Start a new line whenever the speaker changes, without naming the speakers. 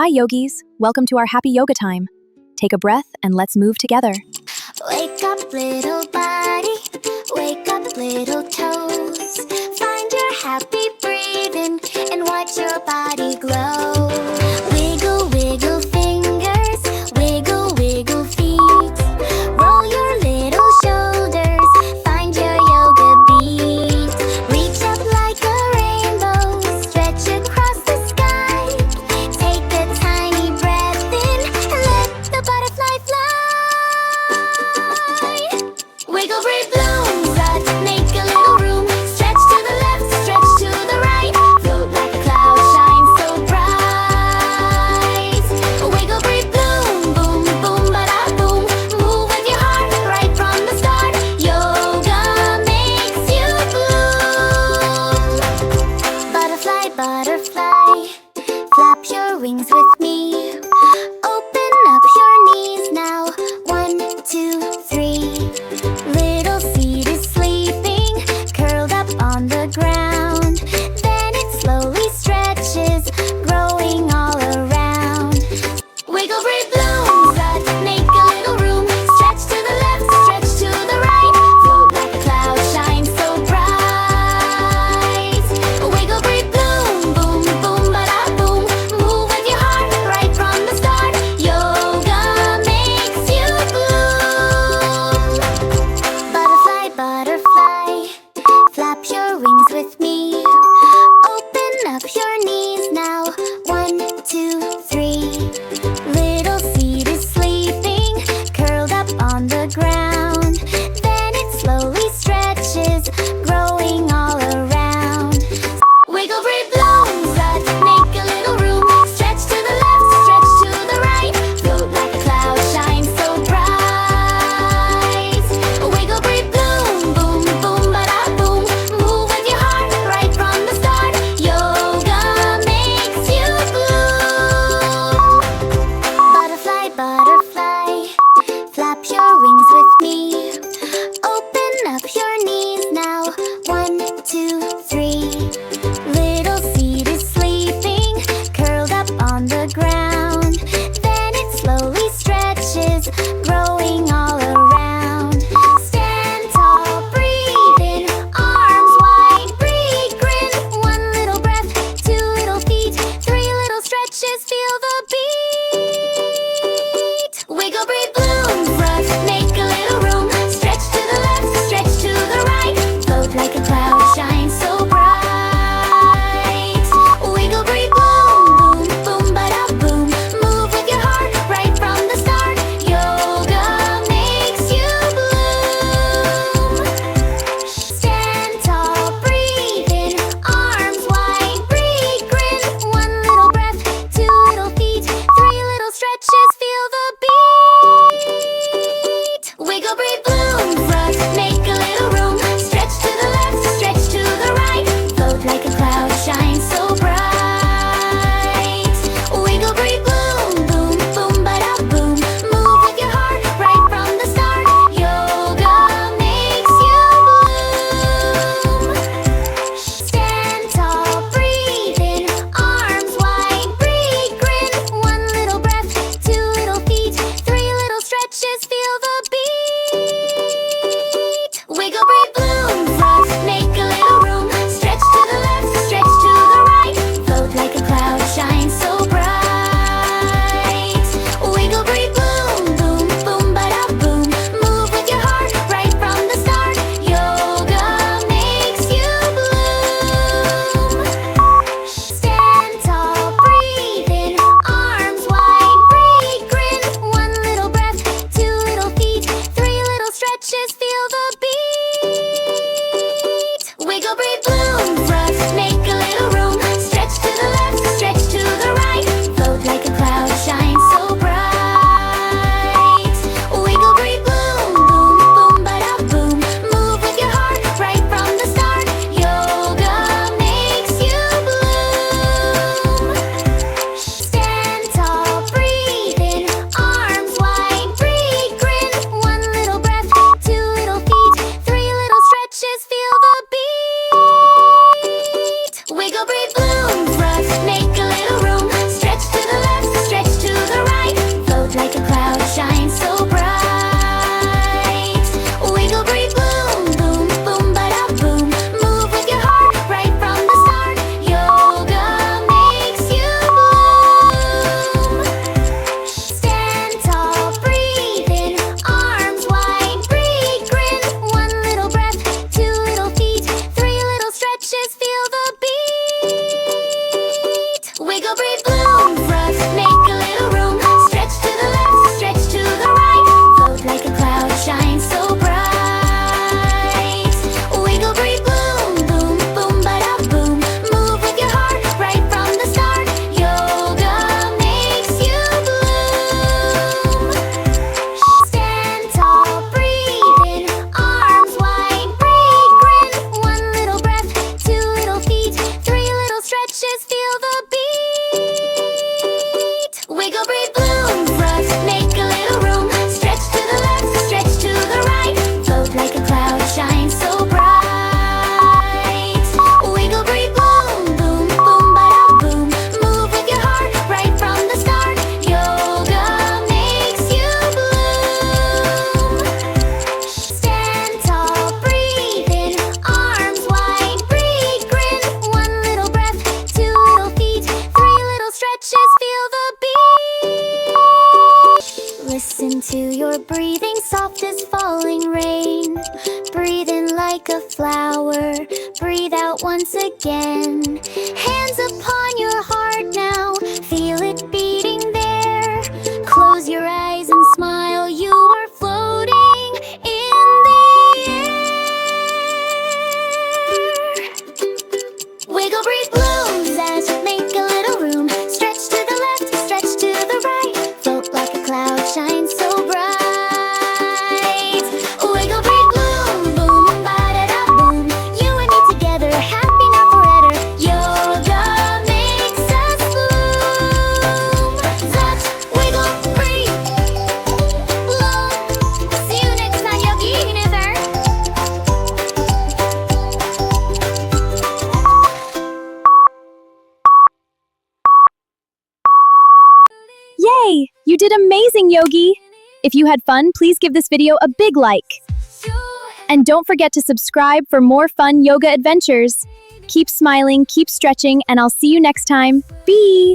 Hi, yogis. Welcome to our happy yoga time. Take a breath and let's move together.
Wake up, little body. Wake up, little toes. Find your happy breathing and watch your body glow. Wiggle, wiggle fingers. Wiggle, wiggle feet. Roll your little shoulders. Find your yoga beat. Reach up like a rainbow. Stretch across the sky. Take a tiny breath in and let the butterfly fly. Wiggle, breathe, bloom, run, make a little room. Stretch to the left, stretch to the right. Float like a cloud, shine so bright. Wiggle, breathe, bloom, boom, boom, ba-da, boom. Move with your heart right from the start. Yoga makes you bloom. Butterfly, butterfly, flap your wings with me. Open up your knees now. 1, 2, 3. Little seed is sleeping, curled up on the ground. Then it slowly stretches, growing all around. Wiggle, breathe, bloom, run, make a little room. Stretch to the left, stretch to the right. Float like a cloud, shine so bright. Wiggle, breathe, bloom, boom, boom, ba-da, boom. Move with your heart right into your breathing, soft as falling rain. Breathe in like a flower, breathe out once again. Hands upon your heart now, feel it beating there. Close your eyes and smile, you are floating in the air. Wiggle, breathe, blooms as you make a little room. Stretch to the left, stretch to the right. Float like a cloud, shine so bright. Wiggle, breathe, bloom, boom, ba-da-da, boom. You and me together, happy now forever. Yoga makes us bloom. Touch, wiggle, breathe, bloom. See you next time, Yogi Universe.
Yay! You did amazing, Yogi! If you had fun, please give this video a big like. And don't forget to subscribe for more fun yoga adventures. Keep smiling, keep stretching, and I'll see you next time. Bye!